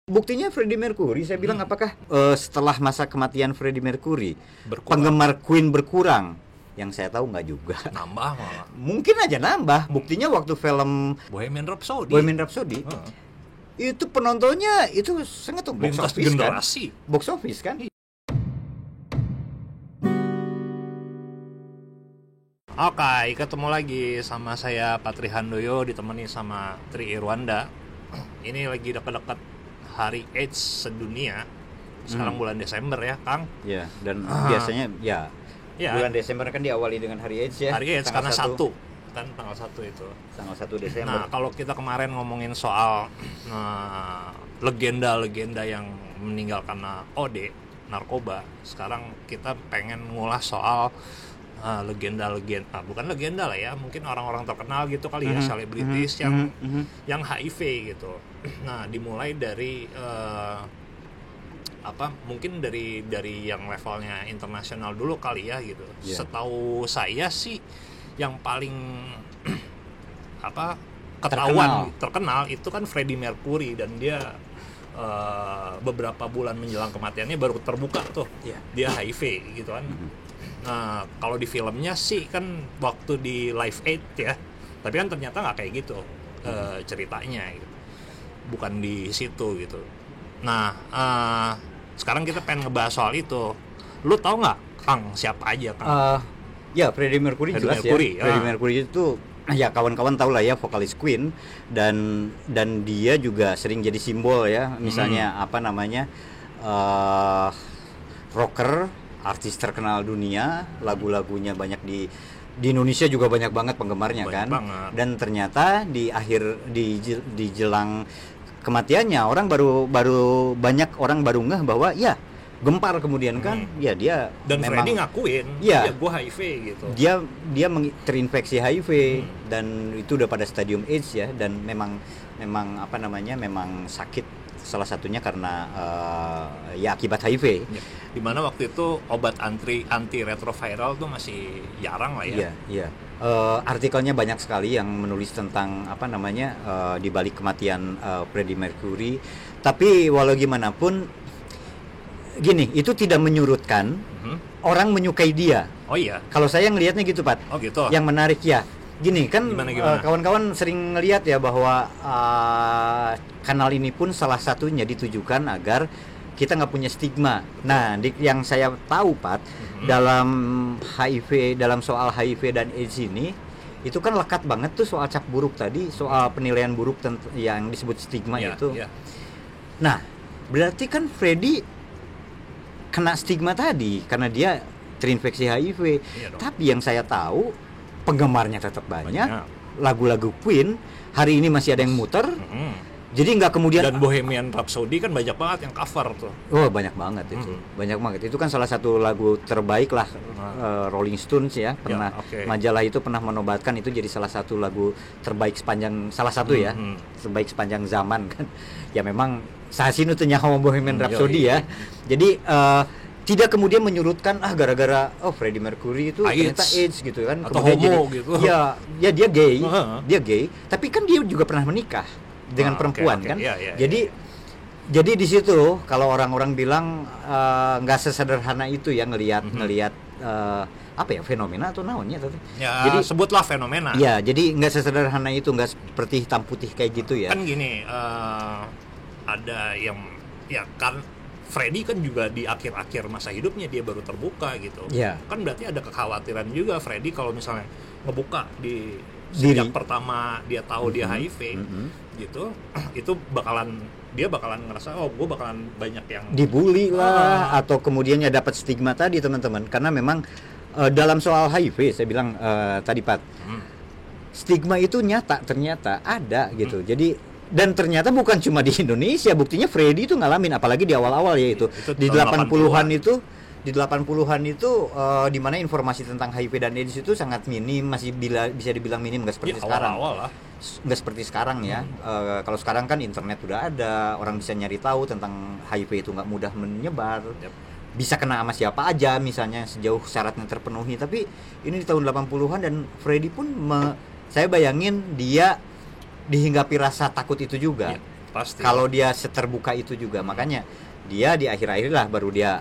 Buktinya Freddie Mercury, saya bilang apakah setelah masa kematian Freddie Mercury penggemar Queen berkurang? Yang saya tahu nggak juga. Nambah malah. Mungkin aja nambah. Buktinya waktu film Bohemian Rhapsody itu penontonnya itu sangat box office generasi. Kan? Box office kan? Oke, ketemu lagi sama saya Patri Handoyo ditemani sama Tri Irwanda. Ini lagi dekat-dekat Hari AIDS sedunia. Sekarang bulan Desember ya, Kang. Ya, dan biasanya ya bulan Desember kan diawali dengan Hari AIDS ya. Hari AIDS karena 1 kan tanggal 1 itu. Tanggal 1 Desember. Nah, kalau kita kemarin ngomongin soal legenda-legenda yang meninggal karena OD, narkoba, sekarang kita pengen ngulas soal legenda-legenda, bukan legenda lah ya, mungkin orang-orang terkenal gitu kali ya, selebritis yang HIV gitu. Nah, dimulai dari mungkin dari yang levelnya internasional dulu kali ya gitu. Yeah. Setahu saya sih yang paling terkenal itu kan Freddie Mercury, dan dia beberapa bulan menjelang kematiannya baru terbuka tuh dia HIV gitu kan. Nah, kalau di filmnya sih kan waktu di Live Aid ya, tapi kan ternyata nggak kayak gitu ceritanya gitu. Bukan di situ gitu. Nah, sekarang kita pengen ngebahas soal itu. Lu tahu nggak, Kang, siapa aja, Kang? Ya, Freddie Mercury jelas ya. Freddie Mercury itu ya kawan-kawan tahu lah ya, vokalis Queen, dan dia juga sering jadi simbol ya. Misalnya rocker, artis terkenal dunia, lagu-lagunya banyak di Indonesia juga banyak banget penggemarnya banyak kan. Banget. Dan ternyata di jelang kematiannya banyak orang baru ngeh bahwa ya gempar kemudian kan ya dia dan memang Freddie ngakuin ya gue HIV gitu. Dia terinfeksi HIV dan itu udah pada stadium AIDS ya, dan memang sakit, salah satunya karena akibat HIV. Ya. Dimana waktu itu obat antiretroviral tuh masih jarang lah ya. Iya. Artikelnya banyak sekali yang menulis tentang di balik kematian Freddie Mercury. Tapi walau gimana pun gini, itu tidak menyurutkan orang menyukai dia. Oh iya. Kalau saya ngelihatnya gitu, Pat. Oh gitu. Yang menarik ya. Gini kan, gimana? Kawan-kawan sering ngelihat ya bahwa kanal ini pun salah satunya ditujukan agar kita nggak punya stigma. Nah, yang saya tahu, Pat, dalam soal HIV dan AIDS ini, itu kan lekat banget tuh soal cap buruk tadi, soal penilaian buruk yang disebut stigma itu. Yeah. Nah, berarti kan Freddie kena stigma tadi karena dia terinfeksi HIV. Yeah, tapi yang saya tahu penggemarnya tetap banyak. Lagu-lagu Queen hari ini masih ada yang muter. Jadi nggak kemudian. Dan Bohemian Rhapsody kan banyak banget yang cover tuh. Oh, banyak banget itu. Banyak banget. Itu kan salah satu lagu terbaik lah Rolling Stones ya. Majalah itu pernah menobatkan itu jadi salah satu lagu terbaik terbaik sepanjang zaman kan. Ya memang sasinu teh nyaho Bohemian Rhapsody ya. Jadi tidak kemudian menyurutkan gara-gara Freddie Mercury itu ternyata AIDS gitu kan, atau homo gitu. Ya dia gay. Dia gay, tapi kan dia juga pernah menikah dengan perempuan kan. Jadi di situ kalau orang-orang bilang nggak sesederhana itu ya ngelihat fenomena atau naonnya tadi. Ya, jadi sebutlah fenomena. Ya, jadi nggak sesederhana itu, nggak seperti hitam putih kayak gitu ya. Kan gini, ada yang kan Freddie kan juga di akhir-akhir masa hidupnya dia baru terbuka gitu. Kan berarti ada kekhawatiran juga Freddie kalau misalnya ngebuka sejak pertama dia tahu dia HIV gitu, itu dia bakalan ngerasa gue bakalan banyak yang dibully lah, atau kemudian ya dapat stigma tadi teman-teman, karena memang dalam soal HIV saya bilang tadi, Pat, stigma itu ternyata ada gitu. Jadi dan ternyata bukan cuma di Indonesia, buktinya Freddie itu ngalamin, apalagi di awal-awal ya itu di 80-an itu. Di 80-an itu di mana informasi tentang HIV dan AIDS itu sangat minim, masih bisa dibilang minim, nggak seperti sekarang. Nggak seperti sekarang ya. Kalau sekarang kan internet udah ada, orang bisa nyari tahu tentang HIV itu nggak mudah menyebar. Bisa kena sama siapa aja misalnya sejauh syaratnya terpenuhi. Tapi ini di tahun 80-an dan Freddie pun saya bayangin dia dihinggapi rasa takut itu juga. Pasti. Kalau dia seterbuka itu juga, makanya dia di akhir-akhir lah baru dia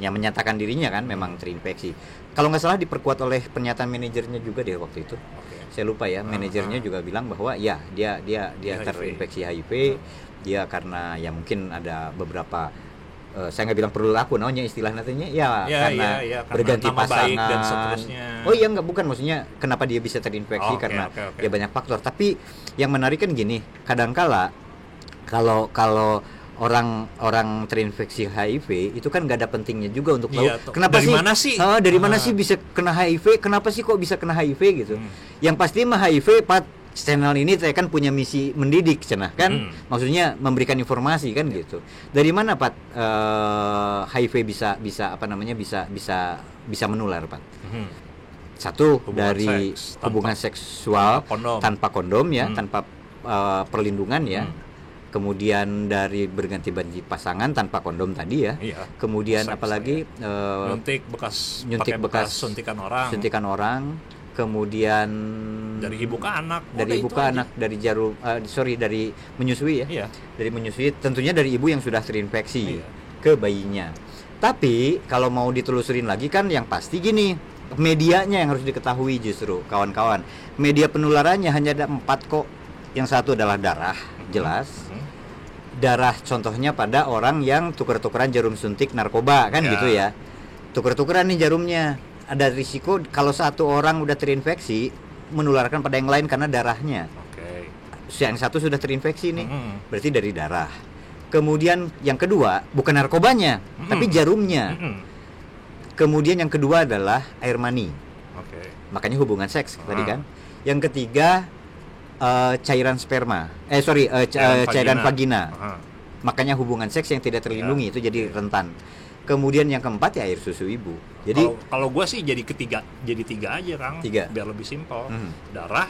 yang menyatakan dirinya kan memang terinfeksi. Kalau nggak salah diperkuat oleh pernyataan manajernya juga deh waktu itu. Saya lupa ya, manajernya juga bilang bahwa ya dia HIV. terinfeksi HIV. Dia karena ya mungkin ada beberapa saya nggak bilang perlu laku namanya istilah nantinya karena karena berganti nama pasangan baik dan seterusnya. Oh iya, nggak, bukan, maksudnya kenapa dia bisa terinfeksi karena ya banyak faktor. Tapi yang menarik kan gini, kadangkala kalau orang terinfeksi HIV itu kan nggak ada pentingnya juga untuk tahu kenapa dari mana sih bisa kena HIV, kenapa sih kok bisa kena HIV gitu. Yang pasti mah HIV channel ini saya kan punya misi mendidik cenah kan, maksudnya memberikan informasi kan gitu. Dari mana Pat HIV bisa menular Pat? Satu dari hubungan seksual tanpa kondom ya, tanpa perlindungan ya. Kemudian dari berganti pasangan tanpa kondom tadi ya. Kemudian apalagi nyuntik bekas suntikan orang. Kemudian dari ibu ke anak, dari jarum dari menyusui ya. Dari menyusui, tentunya dari ibu yang sudah terinfeksi ke bayinya. Tapi kalau mau ditelusurin lagi kan yang pasti gini, medianya yang harus diketahui justru kawan-kawan. Media penularannya hanya ada 4 kok. Yang satu adalah darah, jelas. Darah contohnya pada orang yang tuker-tukeran jarum suntik narkoba kan gitu ya. Tuker-tukeran nih jarumnya. Ada risiko kalau satu orang udah terinfeksi menularkan pada yang lain karena darahnya. Yang satu sudah terinfeksi nih, berarti dari darah. Kemudian yang kedua bukan narkobanya, tapi jarumnya. Kemudian yang kedua adalah air mani. Makanya hubungan seks tadi kan. Yang ketiga cairan sperma. Cairan vagina. Makanya hubungan seks yang tidak terlindungi itu jadi rentan. Kemudian yang keempat ya air susu ibu. Jadi kalau gue sih jadi tiga aja Kang. Biar lebih simpel. Darah,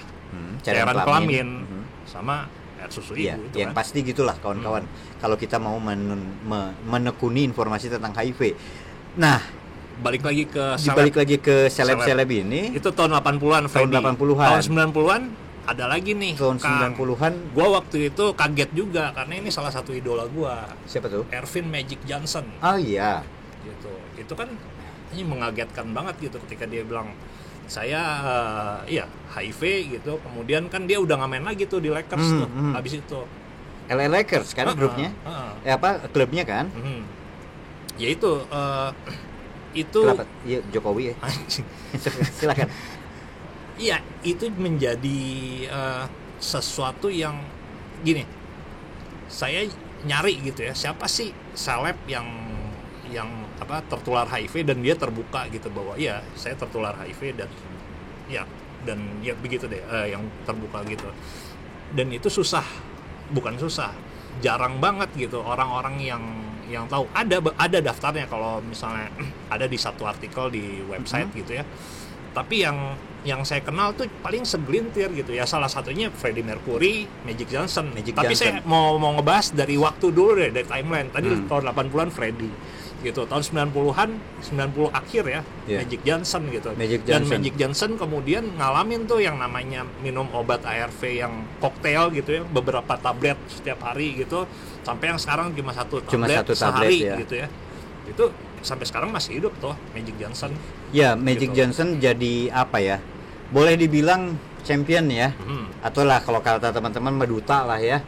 cairan kelamin, sama air susu ibu. Yang pasti gitulah kawan-kawan. Kalau kita mau menekuni informasi tentang HIV. Nah, balik lagi ke seleb ini. Itu tahun 80-an, Freddy. Tahun 90-an ada lagi nih. Tahun 90-an gua waktu itu kaget juga karena ini salah satu idola gua. Siapa tuh? Ervin Magic Johnson. Oh iya. Gitu. Itu kan ini mengagetkan banget gitu ketika dia bilang saya HIV gitu. Kemudian kan dia udah nggak main lagi tuh di Lakers tuh. Habis itu LA Lakers kan grupnya. Klubnya kan? Ya itu Kenapa? Ya, Jokowi ya. Silakan. Iya, itu menjadi sesuatu yang gini. Saya nyari gitu ya, siapa sih seleb yang tertular HIV dan dia terbuka gitu bahwa ya saya tertular HIV dan ya begitu deh, yang terbuka gitu. Dan itu bukan susah, jarang banget gitu orang-orang yang tahu. Ada daftarnya kalau misalnya ada di satu artikel di website gitu ya. Tapi yang saya kenal tuh paling segelintir gitu ya. Salah satunya Freddie Mercury, Magic Johnson. Tapi saya mau ngebahas dari waktu dulu deh, dari timeline. Tadi tahun 80-an Freddie gitu. Tahun 90-an, 90 akhir ya, Magic Johnson gitu. Dan Magic Johnson kemudian ngalamin tuh yang namanya minum obat ARV yang koktail gitu ya, beberapa tablet setiap hari gitu. Sampai yang sekarang cuma satu tablet sehari gitu ya. Itu sampai sekarang masih hidup tuh Magic Johnson. Ya, Magic gitu. Johnson jadi apa ya? Boleh dibilang champion ya. Atau lah kalau kata teman-teman duta lah ya.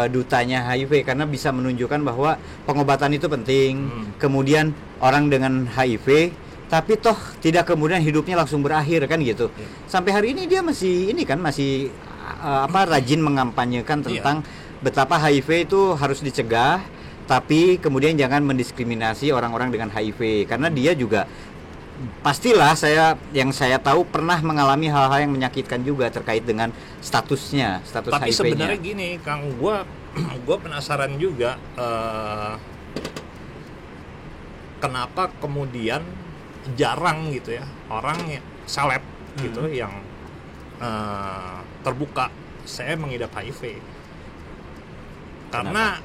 Dutanya HIV karena bisa menunjukkan bahwa pengobatan itu penting. Kemudian orang dengan HIV tapi toh tidak kemudian hidupnya langsung berakhir kan gitu. Sampai hari ini dia masih rajin mengampanyekan tentang betapa HIV itu harus dicegah. Tapi kemudian jangan mendiskriminasi orang-orang dengan HIV karena dia juga pastilah yang saya tahu pernah mengalami hal-hal yang menyakitkan juga terkait dengan status HIV-nya. Tapi sebenarnya gini, Kang, gua penasaran juga kenapa kemudian jarang gitu ya orang seleb gitu yang terbuka saya mengidap HIV. Karena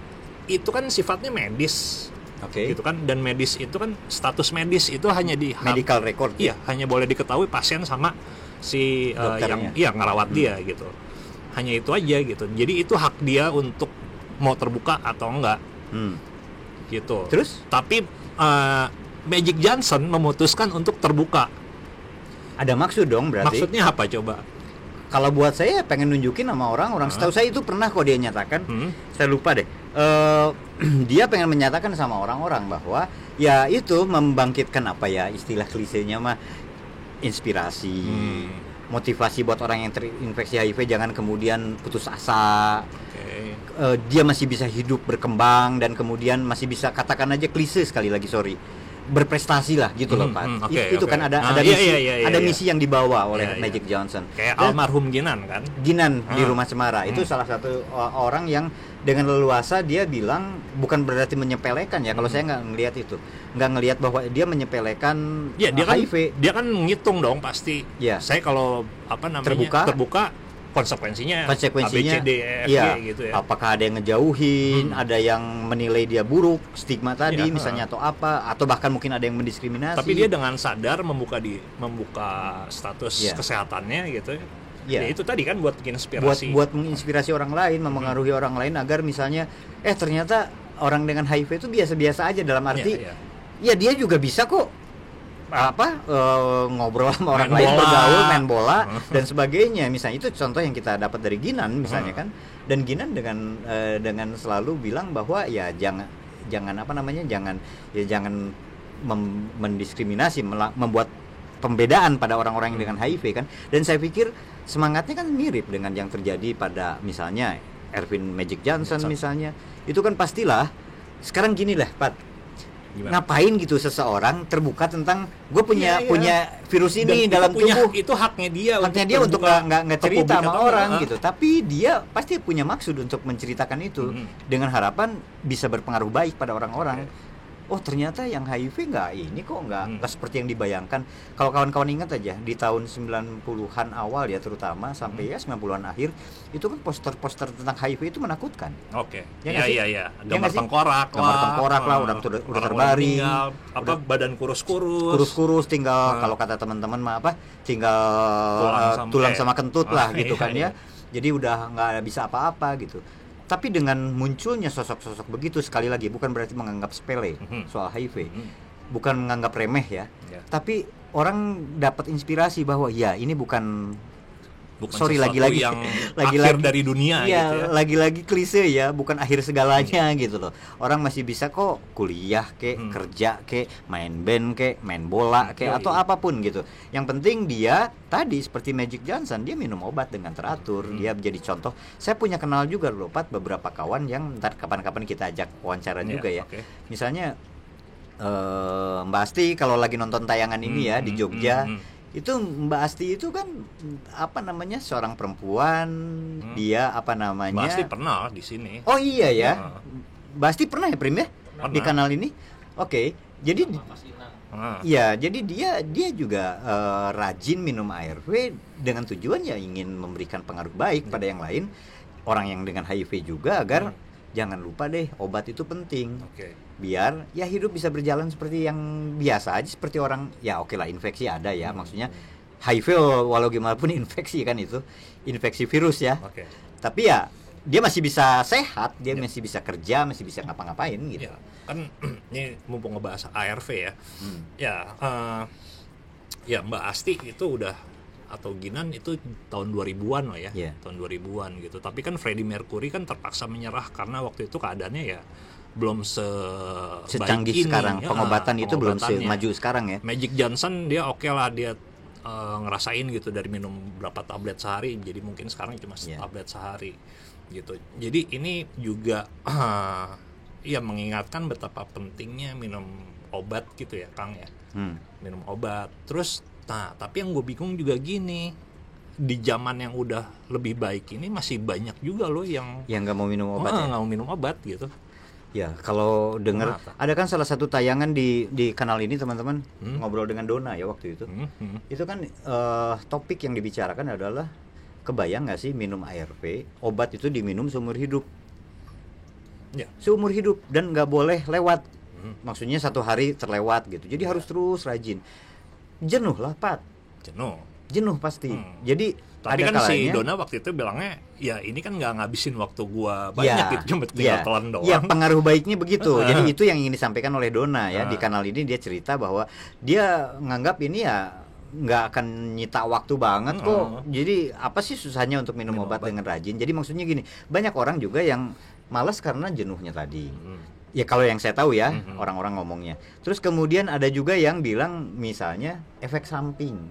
itu kan sifatnya medis, gitu kan, dan medis itu kan status medis itu hanya di medical record, hanya boleh diketahui pasien sama si yang ngerawat dia gitu. hanya itu aja gitu. Jadi itu hak dia untuk mau terbuka atau enggak gitu. Terus Tapi Magic Johnson memutuskan untuk terbuka. ada maksud dong berarti. Maksudnya apa coba? Kalau buat saya pengen nunjukin sama orang setahu saya itu pernah kok dia nyatakan. Saya lupa deh. Dia pengen menyatakan sama orang-orang bahwa ya itu membangkitkan apa ya istilah klisenya mah inspirasi, motivasi buat orang yang terinfeksi HIV jangan kemudian putus asa. Dia masih bisa hidup berkembang dan kemudian masih bisa katakan aja klise sekali lagi berprestasi lah gitu loh Pak. Itu kan ada misi yang dibawa oleh Magic Johnson. Kayak almarhum Ginan kan? Ginan di Rumah Cemara itu salah satu orang yang dengan leluasa dia bilang bukan berarti menyepelekan ya. Kalau saya nggak ngelihat bahwa dia menyepelekan HIV. Dia kan ngitung dong pasti. Ya. Saya kalau terbuka konsekuensinya A, B, C, D, E, F, G gitu ya. Apakah ada yang ngejauhin, ada yang menilai dia buruk, stigma tadi misalnya atau apa, atau bahkan mungkin ada yang mendiskriminasi. Tapi dia dengan sadar membuka status kesehatannya gitu. Ya itu tadi kan buat inspirasi. Buat menginspirasi orang lain, mempengaruhi orang lain agar misalnya ternyata orang dengan HIV itu biasa-biasa aja dalam arti ya dia juga bisa kok ngobrol sama orang lain, bergaul, main bola dan sebagainya. Misalnya itu contoh yang kita dapat dari Ginan misalnya kan. Dan Ginan dengan selalu bilang bahwa ya jangan mendiskriminasi, membuat pembedaan pada orang-orang yang dengan HIV kan. Dan saya pikir semangatnya kan mirip dengan yang terjadi pada misalnya Ervin Magic Johnson misalnya. Itu kan pastilah sekarang gini lah Pat. Gimana? Ngapain gitu seseorang terbuka tentang gue punya virus ini dalam tubuh, itu haknya dia untuk nggak cerita sama orang gitu. Tapi dia pasti punya maksud untuk menceritakan itu dengan harapan bisa berpengaruh baik pada orang-orang. Oh ternyata yang HIV nggak seperti yang dibayangkan. Kalau kawan-kawan ingat aja di tahun 90-an awal ya terutama sampai 90-an akhir itu kan poster-poster tentang HIV itu menakutkan. Iya. Gambar tengkorak lah udah terbaring, badan kurus tinggal kalau kata teman-teman tinggal tulang sama kentut lah gitu kan ya. Jadi udah nggak bisa apa-apa gitu. Tapi dengan munculnya sosok-sosok begitu, sekali lagi bukan berarti menganggap sepele soal HIV, bukan menganggap remeh ya. Tapi orang dapat inspirasi bahwa ya ini bukan lagi-lagi yang akhir dari dunia gitu ya. Lagi-lagi klise ya, bukan akhir segalanya gitu loh. Orang masih bisa kok kuliah kerja main band main bola atau apapun gitu. Yang penting dia tadi seperti Magic Johnson, dia minum obat dengan teratur, dia menjadi contoh. Saya punya kenal juga loh Pat, beberapa kawan yang ntar kapan-kapan kita ajak wawancara juga ya. Misalnya Mbak Asti kalau lagi nonton tayangan ini ya di Jogja. Itu Mbak Asti itu kan seorang perempuan, dia Mbak Asti pernah di sini. Oh iya ya. Mbak Asti pernah ya Prim ya di kanal ini. Oke. Jadi jadi dia juga rajin minum ARV dengan tujuan ya ingin memberikan pengaruh baik pada yang lain, orang yang dengan HIV juga agar jangan lupa deh obat itu penting. Biar ya hidup bisa berjalan seperti yang biasa aja, seperti orang ya lah infeksi ada ya, maksudnya HIV walau gimana pun infeksi kan, itu infeksi virus ya. Tapi ya dia masih bisa sehat, dia masih bisa kerja, masih bisa ngapa-ngapain gitu. Kan ini mumpung ngebahas ARV ya. Ya Mbak Asti itu udah atau Ginan itu tahun 2000-an lah ya. Tahun 2000-an gitu. Tapi kan Freddie Mercury kan terpaksa menyerah karena waktu itu keadaannya ya belum secanggih sekarang, pengobatan itu belum semaju sekarang ya. Magic Johnson dia lah, dia ngerasain gitu dari minum berapa tablet sehari, jadi mungkin sekarang cuma tablet sehari gitu. Jadi ini juga mengingatkan betapa pentingnya minum obat gitu ya Kang ya. Minum obat. Terus tapi yang gue bingung juga gini, di zaman yang udah lebih baik ini masih banyak juga loh yang nggak mau minum obat, nggak mau minum obat gitu. Ya, kalau dengar ada kan salah satu tayangan di kanal ini teman-teman, ngobrol dengan Dona ya waktu itu. Itu kan topik yang dibicarakan adalah kebayang nggak sih minum ARV, obat itu diminum seumur hidup. Seumur hidup dan nggak boleh lewat. Maksudnya satu hari terlewat gitu. Jadi harus terus rajin. Jenuh lah Pat. jenuh pasti. Jadi tapi ada kan si kalanya, Dona waktu itu bilangnya, ya ini kan nggak ngabisin waktu gua banyak gitu, cuma 3 telan doang. Ya, pengaruh baiknya begitu. Jadi itu yang ingin disampaikan oleh Dona ya di kanal ini. Dia cerita bahwa dia nganggap ini ya nggak akan nyita waktu banget kok. Jadi apa sih susahnya untuk minum obat dengan rajin? Jadi maksudnya gini, banyak orang juga yang malas karena jenuhnya tadi. Ya kalau yang saya tahu ya, orang-orang ngomongnya. Terus kemudian ada juga yang bilang misalnya efek samping.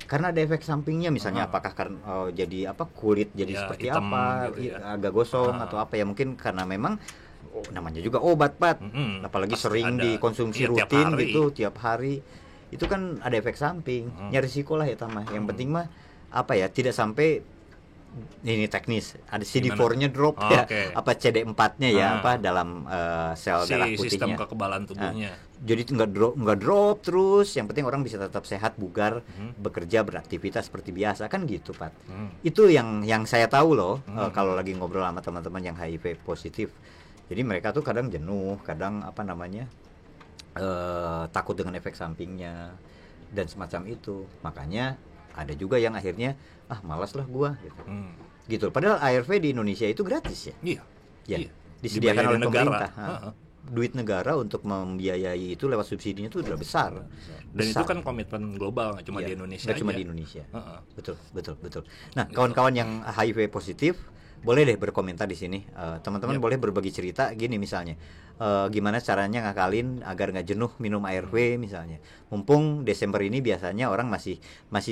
Karena ada efek sampingnya, misalnya apakah karena jadi apa, kulit jadi Ya, seperti hitam apa, gitu ya. agak gosong atau apa ya, mungkin karena memang namanya juga obat, Pat. Apalagi Pasti sering ada. dikonsumsi Iya, tiap rutin hari. gitu tiap hari. Itu kan ada efek samping. Ya risiko lah ya tamah. Yang penting mah apa ya, tidak sampai ini teknis, ada CD4-nya drop ya, Oke. apa CD4-nya ya, apa dalam sel Si darah sistem putihnya. kekebalan tubuhnya. Jadi nggak drop terus, yang penting orang bisa tetap sehat, bugar, bekerja, beraktivitas seperti biasa kan gitu, Pat. Itu yang saya tahu loh, kalau lagi ngobrol sama teman-teman yang HIV positif. Jadi mereka tuh kadang jenuh, kadang apa namanya, takut dengan efek sampingnya dan semacam itu. Makanya ada juga yang akhirnya malas lah gua gitu. Gitu. Padahal ARV di Indonesia itu gratis ya. Iya. Ya, Iya. disediakan Dibayari oleh negara. pemerintah. Duit negara untuk membiayai itu lewat subsidinya itu udah besar. Dan itu Besar. kan komitmen global, nggak cuma Iya, di Indonesia nggak cuma aja. di Indonesia. Heeh. Betul. Nah, kawan-kawan yang HIV positif boleh deh berkomentar di sini. Teman-teman boleh berbagi cerita gini misalnya. Gimana caranya ngakalin agar nggak jenuh minum ARV misalnya. Mumpung Desember ini biasanya orang masih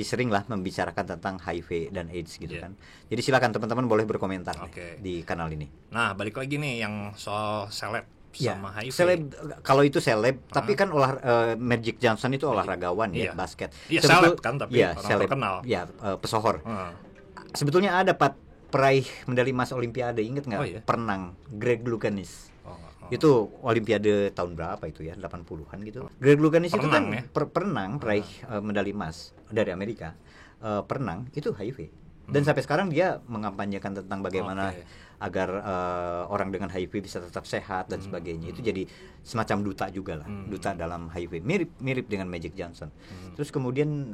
sering lah membicarakan tentang HIV dan AIDS gitu kan. Jadi silakan teman-teman boleh berkomentar Oke. di kanal ini. Nah, balik lagi nih yang soal seleb sama HIV. Seleb, kalau itu seleb, tapi kan Magic Johnson itu olahragawan ya, Iya. basket. Iya, Sebetul- seleb kan, tapi iya, orang seleb. terkenal. Ya, pesohor. Heeh. Sebetulnya ada peraih medali emas Olimpiade, inget nggak? Oh, iya. Perenang Greg Louganis. Oh. Itu Olimpiade tahun berapa itu ya? 80-an gitu. Greg Louganis itu kan Perenang ya? perenang peraih medali emas dari Amerika. Perenang itu HIV. Dan sampai sekarang dia mengampanyekan tentang bagaimana Oke. agar orang dengan HIV bisa tetap sehat dan sebagainya. Itu jadi semacam duta juga lah, duta dalam HIV. Mirip dengan Magic Johnson. Terus kemudian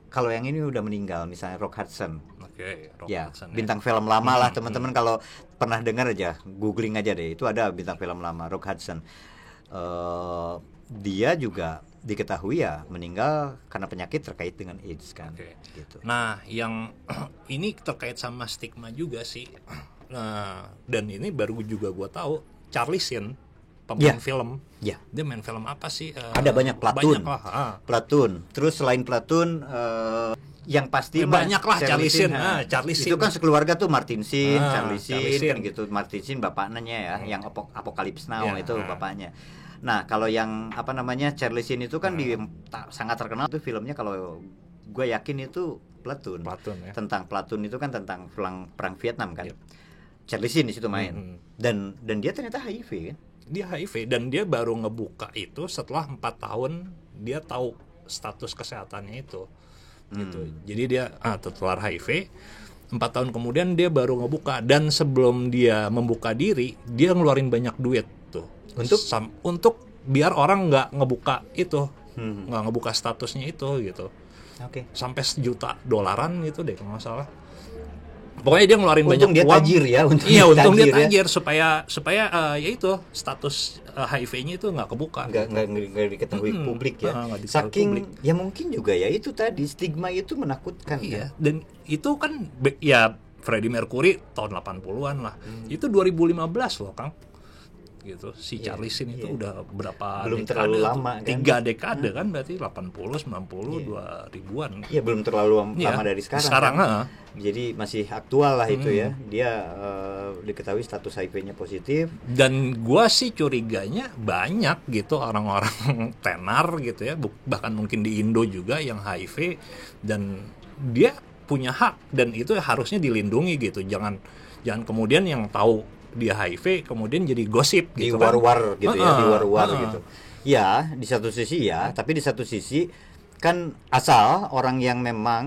kalau yang ini udah meninggal, misalnya Rock Hudson. Oke, Rock Ya, Hudson, bintang film lama lah teman-teman, kalau pernah dengar aja, googling aja deh, itu ada bintang film lama Rock Hudson. Dia juga diketahui ya meninggal karena penyakit terkait dengan AIDS kan. Oke. Gitu. Nah, yang ini terkait sama stigma juga sih. Nah, dan ini baru juga gua tahu, Charlie Sheen, pemain Ya. film. Ya. Dia main film apa sih? Ada banyak, Platoon. Banyak lah. Platoon. Terus selain Platoon yang pasti Banyak lah, Charlie Sheen. Charlie Itu Sheen. kan sekeluarga tuh, Martin Sheen, Charlie Charlie Sheen, Sheen. kan gitu. Martin Sheen bapaknya ya, yang Apocalypse Now Ya. itu bapaknya. Nah, kalau yang apa namanya Charlie Sheen itu kan sangat terkenal tuh filmnya, kalau gue yakin itu Platoon. Platoon ya. Tentang Platoon itu kan tentang perang Vietnam kan. Yep. Charlie Sheen di situ main. Dan dia ternyata HIV kan. Dia HIV dan dia baru ngebuka itu setelah 4 tahun dia tahu status kesehatannya itu. Gitu. Jadi dia tertular HIV. 4 tahun kemudian dia baru ngebuka, dan sebelum dia membuka diri, dia ngeluarin banyak duit tuh. Untuk biar orang nggak ngebuka itu, nggak ngebuka statusnya itu gitu. Oke. Sampai $1 juta gitu deh kalau nggak salah. Pokoknya dia ngeluarin Untung banyak dia uang. tajir ya, Untung dia ya. tajir supaya ya itu status HIV-nya itu nggak kebuka. Nggak diketahui publik ya. Nggak diketahui Saking publik. ya mungkin juga ya itu tadi, stigma itu menakutkan. Iya, kan? dan itu kan ya Freddie Mercury tahun 80-an lah. Itu 2015 loh, Kang. Gitu. Si Charlie Sheen itu udah berapa Belum dekade terlalu tuh? lama, kan? 3 dekade kan, berarti 80, 90, 2000-an. Iya, belum terlalu lama dari sekarang. Kan? Jadi masih aktual lah itu ya. Dia diketahui status HIV-nya positif. Dan gua sih curiganya banyak gitu orang-orang tenar gitu ya, bahkan mungkin di Indo juga yang HIV, dan dia punya hak dan itu harusnya dilindungi gitu. Jangan kemudian yang tahu dia HIV kemudian jadi gosip gitu, di war-war kan? gitu ya, di war-war gitu. Ya, di satu sisi ya, tapi di satu sisi kan asal orang yang memang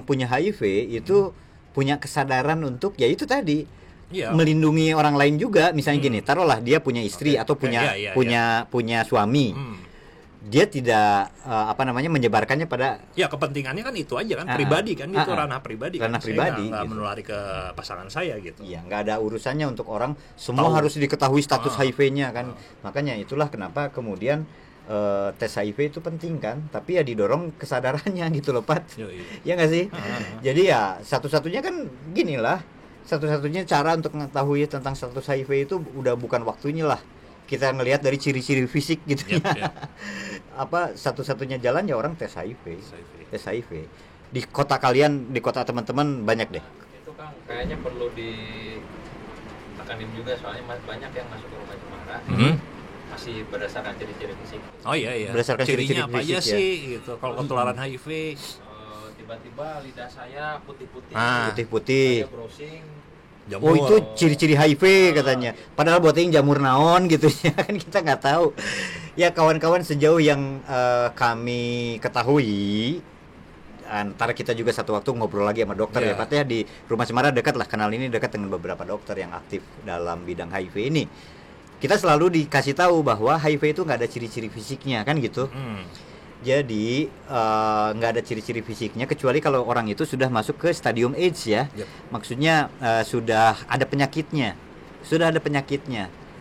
punya HIV itu punya kesadaran untuk ya itu tadi, melindungi orang lain juga. Misalnya gini, taruhlah dia punya istri atau punya suami. dia tidak menyebarkannya pada Ya kepentingannya kan itu aja kan, pribadi kan, itu ranah pribadi ranah kan. pribadi, Saya nggak gitu. menulari ke pasangan saya gitu. Iya, nggak ada urusannya untuk orang semua Tahu. harus diketahui status HIV-nya kan. Makanya itulah kenapa kemudian tes HIV itu penting kan, tapi ya didorong kesadarannya gitu loh, Pat. Yoi. Ya nggak sih? Jadi ya satu-satunya kan gini lah, satu-satunya cara untuk mengetahui tentang status HIV itu udah bukan waktunya lah. Kita ngelihat dari ciri-ciri fisik gitu Yep, ya. yep. Apa satu-satunya jalan ya orang tes HIV. HIV. Tes HIV. Di kota kalian, di kota teman-teman banyak deh. Itu Kang kayaknya perlu ditekanin juga, soalnya banyak yang masuk ke rumah cemara masih berdasarkan ciri-ciri fisik. Oh iya. Berdasarkan ciri-ciri Cirinya apa aja fisik, ya. sih gitu kalau ketularan HIV? Tiba-tiba lidah saya putih-putih, Putih-putih. saya browsing, Jamur. Oh itu ciri-ciri HIV katanya. Padahal buat yang jamur naon gitu ya kan kita nggak tahu. Ya kawan-kawan, sejauh yang kami ketahui, antara kita juga satu waktu ngobrol lagi sama dokter ya, Pat ya, di Rumah Cemara dekat lah, kenal ini dekat dengan beberapa dokter yang aktif dalam bidang HIV ini. Kita selalu dikasih tahu bahwa HIV itu nggak ada ciri-ciri fisiknya kan gitu. Jadi nggak ada ciri-ciri fisiknya kecuali kalau orang itu sudah masuk ke stadium AIDS ya. Yep. Maksudnya sudah ada penyakitnya.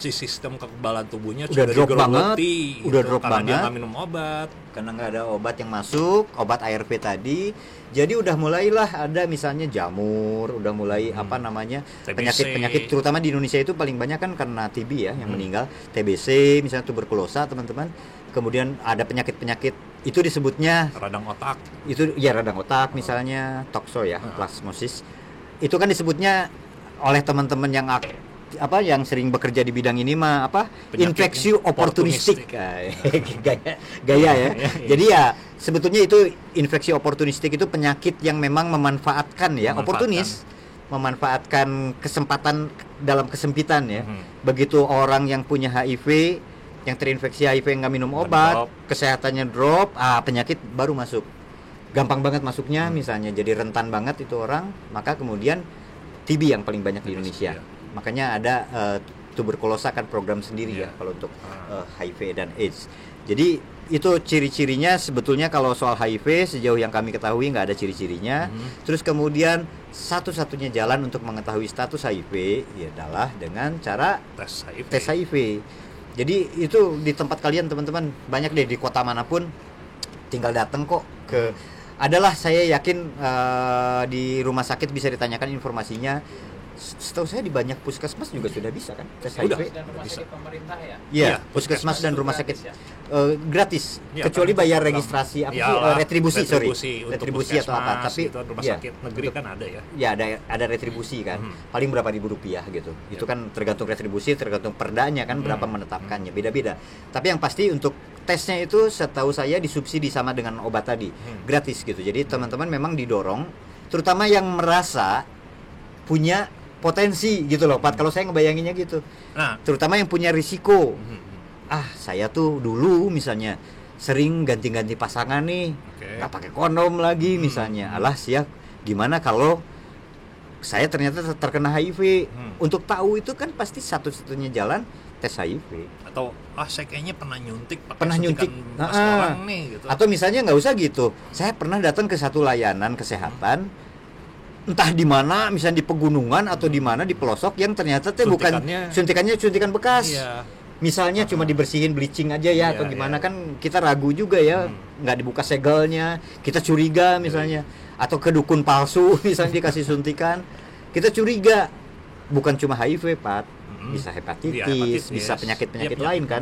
Si sistem kekebalan tubuhnya Udah sudah drop banget, digerogoti udah drop karena dia banget. nggak minum obat. Karena nggak ada obat yang masuk, obat ARV tadi. Jadi udah mulailah ada misalnya jamur, udah mulai TBC. penyakit-penyakit, terutama di Indonesia itu paling banyak kan karena TB ya yang meninggal, TBC misalnya, tuberkulosa teman-teman. Kemudian ada penyakit-penyakit itu disebutnya Radang otak. itu ya radang otak misalnya, tokso ya, plasmosis. Itu kan disebutnya oleh teman-teman yang sering bekerja di bidang ini mah Penyakit infeksi opportunistic. oportunistik. gaya ya. Jadi ya sebetulnya itu infeksi oportunistik itu penyakit yang memang memanfaatkan ya, oportunis, memanfaatkan kesempatan dalam kesempitan ya. Begitu orang yang punya HIV, yang terinfeksi HIV nggak minum obat, kesehatannya drop, penyakit baru masuk. Gampang banget masuknya, misalnya jadi rentan banget itu orang, maka kemudian TB yang paling banyak di Indonesia. Makanya ada tuberkulosa kan program sendiri ya kalau untuk HIV dan AIDS. Jadi itu ciri-cirinya sebetulnya kalau soal HIV sejauh yang kami ketahui nggak ada ciri-cirinya. Terus kemudian satu-satunya jalan untuk mengetahui status HIV ya adalah dengan cara tes HIV. Jadi itu di tempat kalian teman-teman banyak deh, di kota manapun tinggal datang kok ke. Adalah saya yakin di rumah sakit bisa ditanyakan informasinya. Setahu saya di banyak puskesmas juga sudah bisa kan tes HIV. dan rumah sakit pemerintah ya. Iya, puskesmas dan rumah sakit gratis, Ya, kecuali kan bayar program. registrasi Iyalah, retribusi untuk atau apa. puskesmas, Tapi itu rumah ya, sakit negeri kan ada ya. ya ada retribusi kan, paling berapa ribu rupiah gitu. Itu kan tergantung retribusi, tergantung perdanya kan berapa menetapkannya, beda-beda. Tapi yang pasti untuk tesnya itu setahu saya disubsidi sama dengan obat tadi, gratis gitu. Jadi teman-teman memang didorong, terutama yang merasa punya potensi gitu loh, Pat. Kalau saya ngebayanginnya gitu. Nah, Terutama yang punya risiko. Saya tuh dulu misalnya sering ganti-ganti pasangan nih, nggak pakai kondom lagi misalnya. Alah siap, gimana kalau saya ternyata terkena HIV? Untuk tahu itu kan pasti satu-satunya jalan tes HIV. atau saya kayaknya pernah nyuntik pakai Pernah nyuntik, suntikan bekas orang nih gitu. Atau misalnya nggak usah gitu. Saya pernah datang ke satu layanan kesehatan, entah di mana, misalnya di pegunungan atau di mana di pelosok, yang ternyata teh bukan suntikan bekas. Iya. Misalnya cuma dibersihin bleaching aja ya, atau gimana kan kita ragu juga ya, nggak dibuka segelnya, kita curiga misalnya, atau ke dukun palsu misalnya dikasih suntikan, kita curiga. Bukan cuma HIV, Pat, bisa hepatitis, bisa penyakit-penyakit lain kan.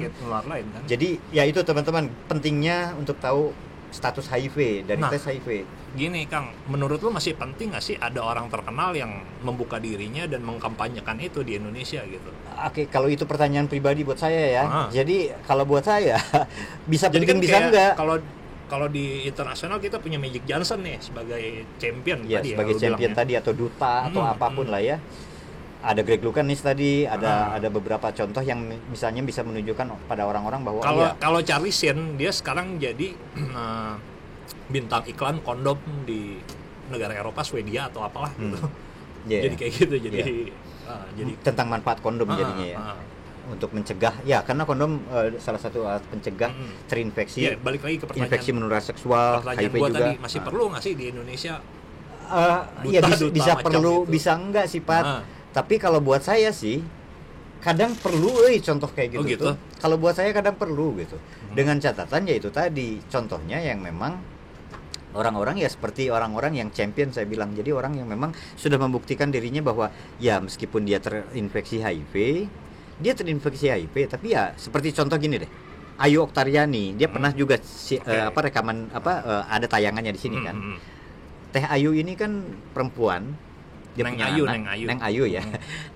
Jadi ya itu teman-teman, pentingnya untuk tahu status HIV dari tes HIV. Gini Kang, menurut lu masih penting nggak sih ada orang terkenal yang membuka dirinya dan mengkampanyekan itu di Indonesia gitu? Oke, kalau itu pertanyaan pribadi buat saya ya. Jadi kalau buat saya bisa Jadi penting kan bisa enggak. Kalau di internasional kita punya Magic Johnson nih sebagai champion Ya, tadi sebagai ya, champion tadi atau duta atau apapun lah ya. Ada Greg Lucanis tadi, ada beberapa contoh yang misalnya bisa menunjukkan pada orang-orang bahwa kalau Charlie Sheen dia sekarang jadi bintang iklan kondom di negara Eropa, Swedia atau apalah gitu. Jadi kayak gitu, jadi tentang manfaat kondom jadinya ya. untuk mencegah ya, karena kondom salah satu alat pencegah terinfeksi. Iya, balik lagi ke pertanyaan. Infeksi menular seksual, Pertanyaan HIV gua juga. tadi, masih perlu nggak sih di Indonesia? Ya bisa macam perlu, gitu. bisa enggak sih Pat. Tapi kalau buat saya sih kadang perlu contoh kayak gitu, Oh, gitu? tuh. Kalau buat saya kadang perlu gitu. Dengan catatan yaitu tadi contohnya yang memang orang-orang ya seperti orang-orang yang champion saya bilang. Jadi orang yang memang sudah membuktikan dirinya bahwa ya meskipun dia terinfeksi HIV, tapi ya seperti contoh gini deh. Ayu Oktariani, dia pernah juga rekaman ada tayangannya di sini kan. Teh Ayu ini kan perempuan, dia Neng punya Ayu, anak. Neng Ayu. Neng Ayu ya.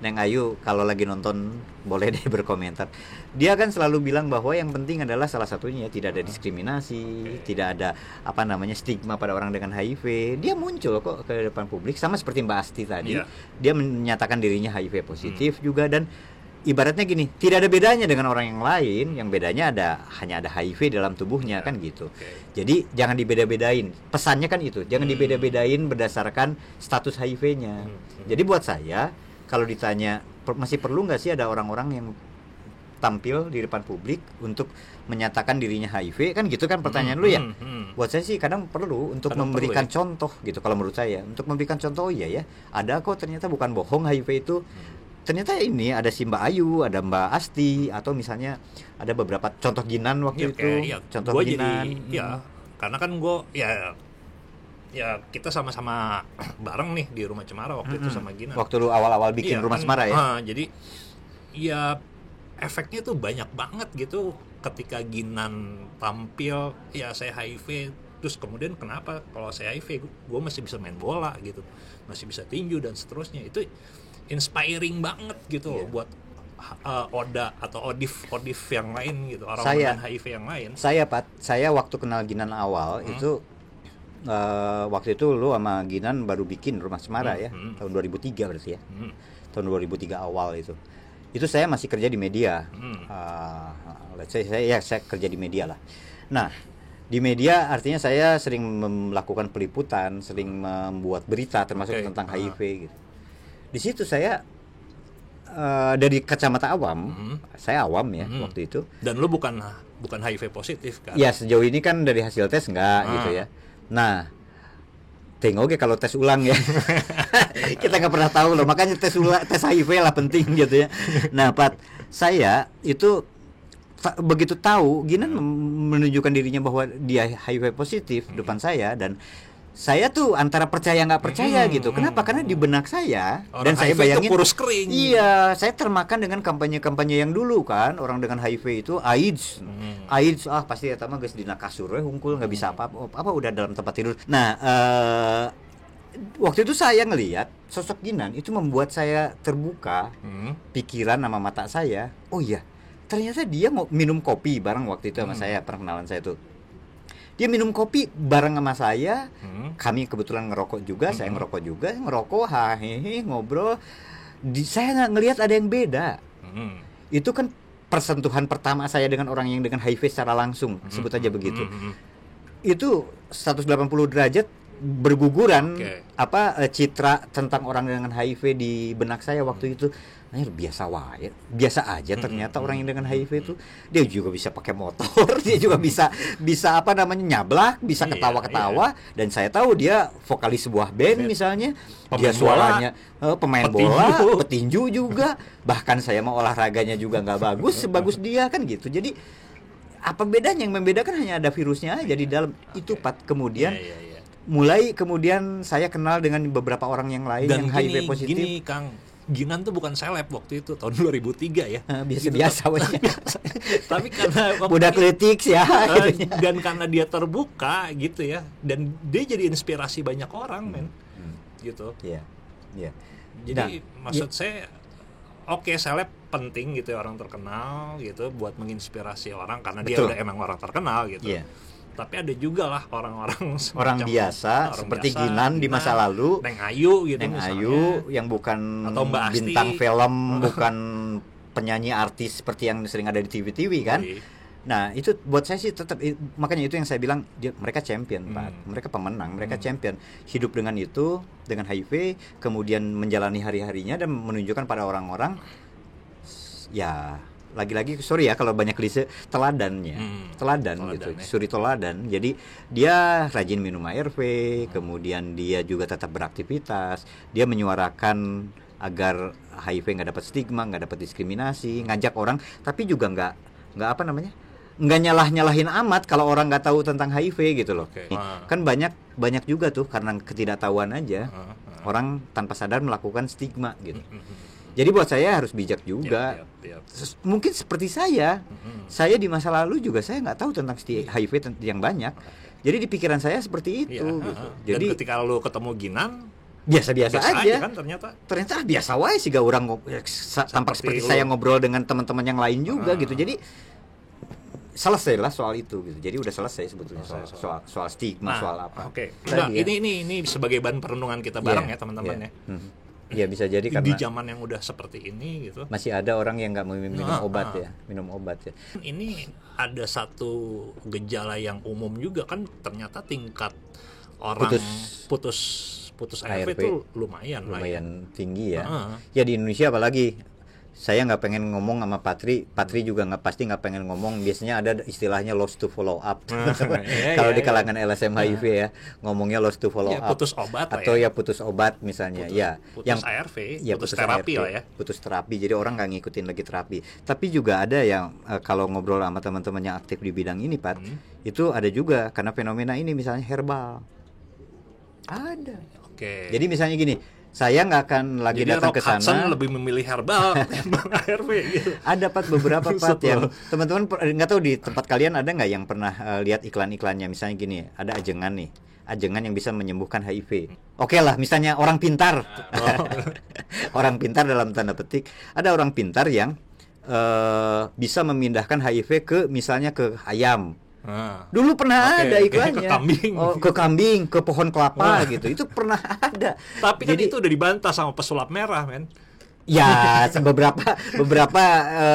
Neng Ayu kalau lagi nonton boleh deh berkomentar. Dia kan selalu bilang bahwa yang penting adalah salah satunya tidak ada diskriminasi, tidak ada stigma pada orang dengan HIV. Dia muncul kok ke depan publik sama seperti Mbak Asti tadi. Iya. Dia menyatakan dirinya HIV positif juga, dan ibaratnya gini, tidak ada bedanya dengan orang yang lain. Yang bedanya hanya ada HIV dalam tubuhnya kan gitu. Jadi jangan dibeda-bedain. Pesannya kan itu, jangan dibeda-bedain berdasarkan status HIV-nya. Jadi buat saya, kalau ditanya masih perlu nggak sih ada orang-orang yang tampil di depan publik untuk menyatakan dirinya HIV, kan gitu kan pertanyaan lu ya. Buat saya sih kadang perlu untuk memberikan contoh gitu. Kalau menurut saya, untuk memberikan contoh, iya ya, ada kok ternyata bukan bohong HIV itu. Ternyata ini ada si Mbak Ayu, ada Mbak Asti, atau misalnya ada beberapa contoh Ginan waktu itu. Contoh gua Ginan. Jadi, karena kan gue ya kita sama-sama bareng nih di Rumah Cemara waktu itu sama Ginan. Waktu lu awal-awal bikin Rumah Cemara ya. Jadi ya efeknya tuh banyak banget gitu ketika Ginan tampil, ya saya HIV, terus kemudian kenapa kalau saya HIV gue masih bisa main bola gitu, masih bisa tinju dan seterusnya. Itu inspiring banget gitu buat Oda atau Odif yang lain gitu, orang-orang HIV yang lain. Saya waktu kenal Ginan awal itu waktu itu lu sama Ginan baru bikin Rumah Cemara ya, tahun 2003 berarti ya. Tahun 2003 awal itu. Itu saya masih kerja di media. Saya kerja di media lah. Nah, di media artinya saya sering melakukan peliputan, sering membuat berita termasuk tentang HIV gitu. Di situ saya dari kacamata awam, saya awam ya waktu itu. Dan lu bukan HIV positif kan? Ya sejauh ini kan dari hasil tes enggak gitu ya. Nah, tengok kalau tes ulang ya. Kita nggak pernah tahu loh, makanya tes HIV lah penting gitu ya. Nah, Pat, saya itu begitu tahu Ginan menunjukkan dirinya bahwa dia HIV positif depan saya, dan saya tuh antara percaya nggak percaya gitu. Kenapa? Karena di benak saya orang dan saya HIV bayangin itu kurus kering. Iya, saya termakan dengan kampanye-kampanye yang dulu kan, orang dengan HIV itu AIDS pasti ya mah geus dina kasur we hungkul nggak bisa apa udah dalam tempat tidur. Nah, waktu itu saya ngelihat sosok Ginan itu membuat saya terbuka pikiran sama mata saya. Oh iya, ternyata dia mau minum kopi bareng waktu itu sama saya, perkenalan saya tuh. Dia minum kopi bareng sama saya. Kami kebetulan ngerokok juga, saya ngerokok, hehehe, ngobrol. Saya nggak ngelihat ada yang beda. Itu kan persentuhan pertama saya dengan orang yang dengan HIV secara langsung, sebut aja begitu. Itu 180 derajat berguguran citra tentang orang dengan HIV di benak saya waktu itu. Biasa aja ternyata orang yang dengan HIV itu dia juga bisa pakai motor, dia juga bisa nyablak, bisa ketawa-ketawa, dan saya tahu dia vokalis sebuah band misalnya, dia suaranya pemain bola, petinju juga, bahkan saya mau olahraganya juga nggak bagus sebagus dia kan gitu. Jadi apa bedanya? Yang membedakan hanya ada virusnya aja di dalam itu, Pat. Kemudian mulai saya kenal dengan beberapa orang yang lain dan yang HIV positif. Gini Kang, Ginan tuh bukan seleb waktu itu tahun 2003 ya. Biasa-biasa aja. Tapi karena budak kritik ya. Dan karena dia terbuka gitu ya, dan dia jadi inspirasi banyak orang, men. Gitu. Iya. Jadi maksud saya seleb penting gitu ya, orang terkenal gitu buat menginspirasi orang karena dia udah emang orang terkenal gitu. Tapi ada juga lah orang-orang biasa seperti Ginan di masa lalu, Neng Ayu gitu, Neng Ayu yang bukan bintang film, bukan penyanyi artis seperti yang sering ada di TV-TV kan. Nah, itu buat saya sih tetap, makanya itu yang saya bilang mereka champion, Pak. Mereka pemenang, mereka champion. Hidup dengan itu, dengan HIV, kemudian menjalani hari-harinya dan menunjukkan pada orang-orang ya lagi-lagi sorry ya kalau banyak klise, teladan gitu, ya. suri teladan. Jadi dia rajin minum ARV, kemudian dia juga tetap beraktivitas, dia menyuarakan agar HIV nggak dapat stigma, nggak dapat diskriminasi, ngajak orang, tapi juga nggak apa namanya, nggak nyalahin amat kalau orang nggak tahu tentang HIV gitu loh. Oke. Kan banyak juga tuh karena ketidaktahuan aja orang tanpa sadar melakukan stigma gitu. Jadi buat saya harus bijak juga. Mungkin seperti saya di masa lalu juga saya nggak tahu tentang HIV yang banyak. Jadi di pikiran saya seperti itu. Gitu. Jadi dan ketika lu ketemu Ginan biasa aja kan ternyata biasa wae sih gak orang tampak seperti saya ngobrol dengan teman-teman yang lain juga gitu. Jadi selesai lah soal itu gitu. Jadi udah selesai sebetulnya soal stigma, soal apa. Oke. Nah, ini sebagai bahan perenungan kita bareng ya teman-teman ya. Ya bisa jadi karena di zaman yang udah seperti ini gitu. Masih ada orang yang nggak mau minum obat ya. Ini ada satu gejala yang umum juga kan, ternyata tingkat orang putus ARV itu lumayan tinggi ya. Ya di Indonesia apalagi. Saya nggak pengen ngomong sama Patri juga pasti nggak pengen ngomong. Biasanya ada istilahnya lost to follow up. Kalau di kalangan LSM HIV ya, ngomongnya lost to follow up. Putus obat atau ya putus obat misalnya. Putus yang ARV, putus terapi ARV, lah ya. Putus terapi. Jadi orang nggak ngikutin lagi terapi. Tapi juga ada yang kalau ngobrol sama teman-teman yang aktif di bidang ini, Pat, itu ada juga karena fenomena ini misalnya herbal. Ada. Oke. Jadi misalnya gini, saya nggak akan lagi datang ke sana. Hudson lebih memilih herbal ketimbang ARV gitu. Ada beberapa yang teman-teman nggak tahu di tempat kalian ada nggak yang pernah lihat iklan-iklannya, misalnya gini, ada ajengan yang bisa menyembuhkan HIV. Oke lah, misalnya orang pintar, orang pintar dalam tanda petik, ada orang pintar yang bisa memindahkan HIV ke misalnya ke ayam. Dulu pernah ada iklannya ke kambing, ke pohon kelapa gitu. Itu pernah ada. Tapi kan itu udah dibantah sama pesulap merah, men. Ya, beberapa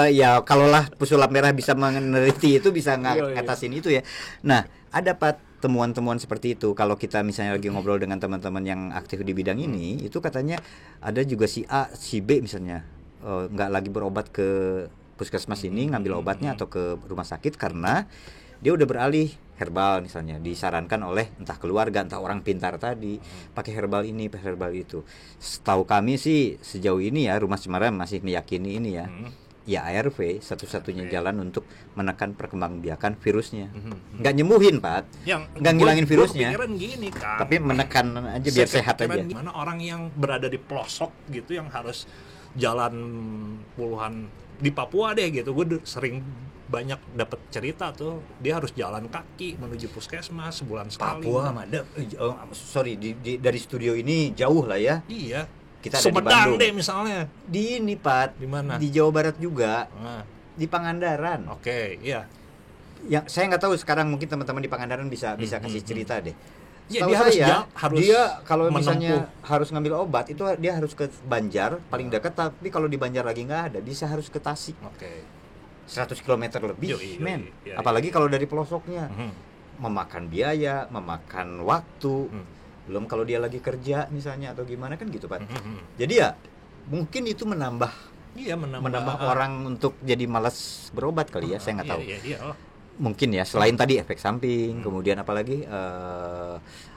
ya kalaulah pesulap merah bisa meneliti itu bisa ngatasin itu ya. Nah, ada temuan-temuan seperti itu. Kalau kita misalnya lagi ngobrol dengan teman-teman yang aktif di bidang ini, itu katanya ada juga si A, si B misalnya nggak lagi berobat ke puskesmas ini, ngambil obatnya atau ke rumah sakit karena dia udah beralih herbal misalnya, disarankan oleh entah keluarga, entah orang pintar tadi, pakai herbal ini, pakai herbal itu. Setahu kami sih sejauh ini ya Rumah Cemara masih meyakini ini ya. Ya ARV satu-satunya jalan untuk menekan perkembangbiakan virusnya. Nggak nyembuhin, Pak. Nggak ngilangin virusnya. Gini, kan. Tapi menekan aja biar sehat aja. Gimana orang yang berada di pelosok gitu yang harus jalan puluhan di Papua deh gitu. Gue sering banyak dapat cerita tuh, dia harus jalan kaki menuju puskesmas sebulan sekali. Papua, sorry dari studio ini jauh lah ya. Iya. Kita ada Sumedang di Bandung deh misalnya. Di ini, Pat. Di mana? Di Jawa Barat juga. Di Pangandaran. Oke, iya. Yang saya nggak tahu sekarang, mungkin teman-teman di Pangandaran bisa kasih cerita deh. Ya, dia harus dia kalau misalnya harus ngambil obat itu dia harus ke Banjar paling dekat, tapi kalau di Banjar lagi nggak ada, bisa harus ke Tasik. Oke. 100 km lebih, men. Apalagi kalau dari pelosoknya. Memakan biaya, memakan waktu. Belum kalau dia lagi kerja misalnya atau gimana kan gitu, Pak. Jadi ya mungkin itu menambah orang untuk jadi malas berobat kali ya, saya nggak tahu. Mungkin ya, selain tadi efek samping, kemudian apalagi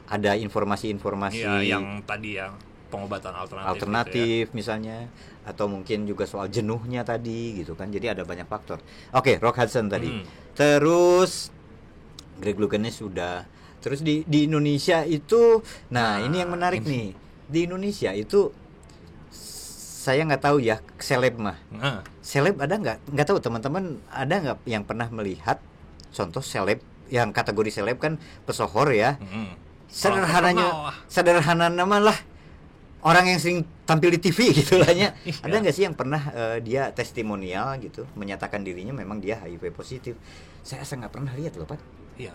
ada informasi-informasi yang tadi yang pengobatan alternatif gitu ya. Misalnya, atau mungkin juga soal jenuhnya tadi gitu kan. Jadi ada banyak faktor. Oke, Rock Hudson tadi. Terus Greg Louganis sudah. Terus di Indonesia itu, ini yang menarik nih. Di Indonesia itu saya nggak tahu ya, seleb mah. Seleb ada nggak? Nggak tahu teman-teman ada nggak yang pernah melihat contoh seleb, yang kategori seleb kan pesohor ya. Sederhana nama lah. Orang yang sering tampil di TV gitu lah ya. Ada nggak sih yang pernah dia testimonial gitu, menyatakan dirinya memang dia HIV positif? Saya nggak pernah lihat loh, Pak. Iya.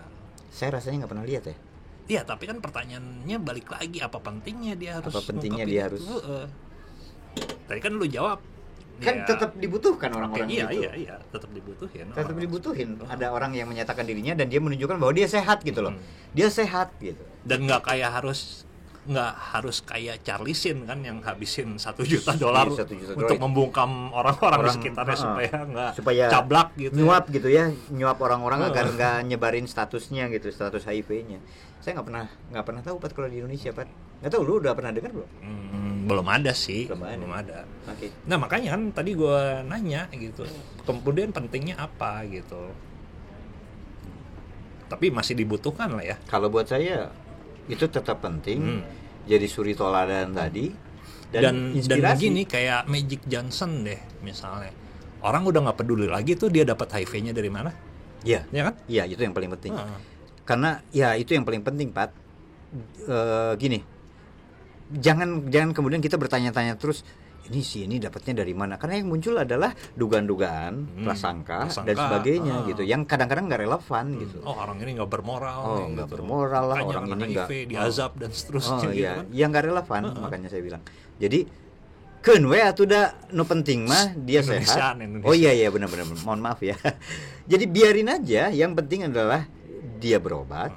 Saya rasanya nggak pernah lihat ya. Iya, tapi kan pertanyaannya balik lagi, apa pentingnya dia harus? Tadi kan lu jawab. Kan tetap dibutuhkan orang-orang itu. Iya, tetap dibutuhin. Tetap dibutuhin. Ada orang yang menyatakan dirinya dan dia menunjukkan bahwa dia sehat gitu loh. Dia sehat gitu. Dan nggak kayak harus nggak harus kayak Charlie Sheen kan yang habisin $1 juta untuk itu. membungkam orang-orang di sekitarnya supaya cablak gitu. Nyuap gitu ya, nyuap orang-orang agar nggak nyebarin statusnya gitu, status HIV-nya. Saya nggak pernah tahu Pat kalau di Indonesia, Pat. Nggak tahu, lu udah pernah dengar belum? Belum ada sih. Belum ada. Okay. Nah makanya kan tadi gue nanya gitu, kemudian pentingnya apa gitu. Tapi masih dibutuhkan lah ya. Kalau buat saya itu tetap penting. Jadi suri toladan tadi dan inspirasi. Dan begini kayak Magic Johnson deh misalnya. Orang udah nggak peduli lagi tuh dia dapat HIV-nya dari mana? Iya. Ya kan? Iya, itu yang paling penting. Karena ya itu yang paling penting, Pat. Gini. Jangan kemudian kita bertanya-tanya terus ini dapatnya dari mana? Karena yang muncul adalah dugaan-dugaan, prasangka dan sebagainya gitu. Yang kadang-kadang nggak relevan gitu. Oh, orang ini nggak bermoral. Nggak bermoral lah. Orang ini nggak diazab dan seterusnya. Gitu kan? Yang nggak relevan, makanya saya bilang. Jadi keun we atuh da nu penting mah dia sehat. Indonesia. Oh iya benar-benar. Mohon maaf ya. Jadi biarin aja. Yang penting adalah dia berobat.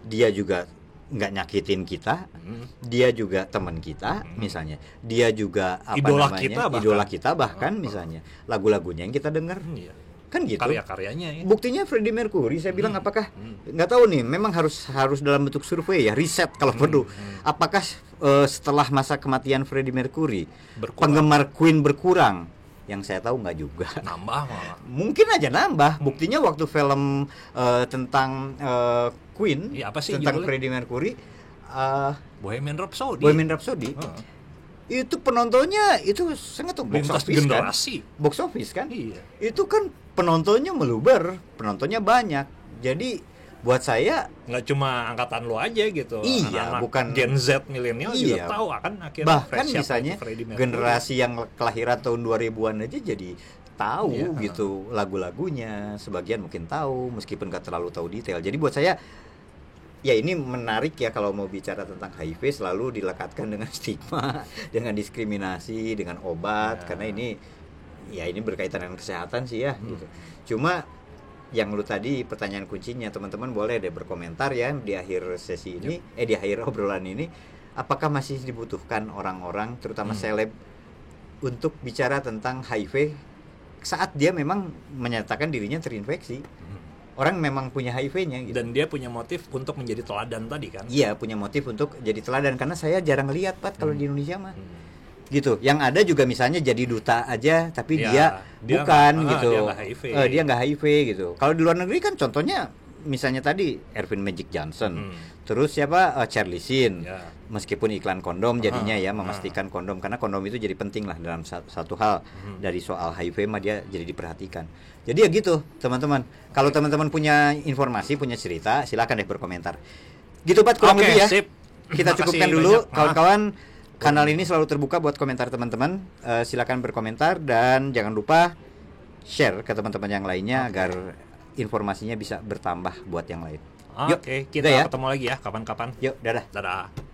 Dia juga nggak nyakitin kita, dia juga teman kita, misalnya, dia juga idola kita bahkan misalnya, lagu-lagunya yang kita dengar, kan gitu. Karya-karyanya. Ya. Buktinya Freddie Mercury, saya bilang apakah nggak tahu nih, memang harus dalam bentuk survei ya, riset kalau perlu. Apakah setelah masa kematian Freddie Mercury, penggemar Queen berkurang? Yang saya tahu nggak juga. Nambah malah. Mungkin aja nambah. Buktinya waktu film tentang Queen, apa sih tentang judulnya? Freddie Mercury, Bohemian Rhapsody. Itu penontonnya itu sangat box office generasi. Kan? Box office kan? Iya. Itu kan penontonnya meluber, penontonnya banyak. Jadi buat saya nggak cuma angkatan lo aja gitu. Iya, anak-anak bukan Gen Z milenial juga tahu akan akhirnya. Bahkan misalnya generasi yang kelahiran tahun 2000-an aja jadi tahu gitu lagu-lagunya, sebagian mungkin tahu meskipun nggak terlalu tahu detail. Jadi buat saya ya ini menarik ya kalau mau bicara tentang HIV selalu dilekatkan dengan stigma, dengan diskriminasi, dengan obat karena ini berkaitan dengan kesehatan sih ya gitu. Cuma yang lu tadi pertanyaan kuncinya, teman-teman boleh deh berkomentar ya di akhir sesi ini, di akhir obrolan ini, apakah masih dibutuhkan orang-orang terutama seleb untuk bicara tentang HIV saat dia memang menyatakan dirinya terinfeksi. Orang memang punya HIV-nya gitu. Dan dia punya motif untuk menjadi teladan tadi kan? Iya, punya motif untuk jadi teladan karena saya jarang lihat Pat kalau di Indonesia mah. Gitu. Yang ada juga misalnya jadi duta aja tapi dia bukan gitu. Dia nggak HIV gitu. Kalau di luar negeri kan contohnya misalnya tadi Erwin Magic Johnson. Terus siapa Charlie Sheen. Meskipun iklan kondom jadinya memastikan kondom karena kondom itu jadi penting lah dalam satu hal dari soal HIV mah dia jadi diperhatikan. Jadi ya gitu, teman-teman. Kalau teman-teman punya informasi, punya cerita, silakan deh berkomentar. Gitu Pat kurang lebih ya. Sip. Kita cukupkan dulu kawan-kawan. Kanal ini selalu terbuka buat komentar teman-teman. Silakan berkomentar dan jangan lupa share ke teman-teman yang lainnya agar informasinya bisa bertambah buat yang lain. Oke, kita ketemu lagi ya kapan-kapan. Yuk, dadah. Dadah.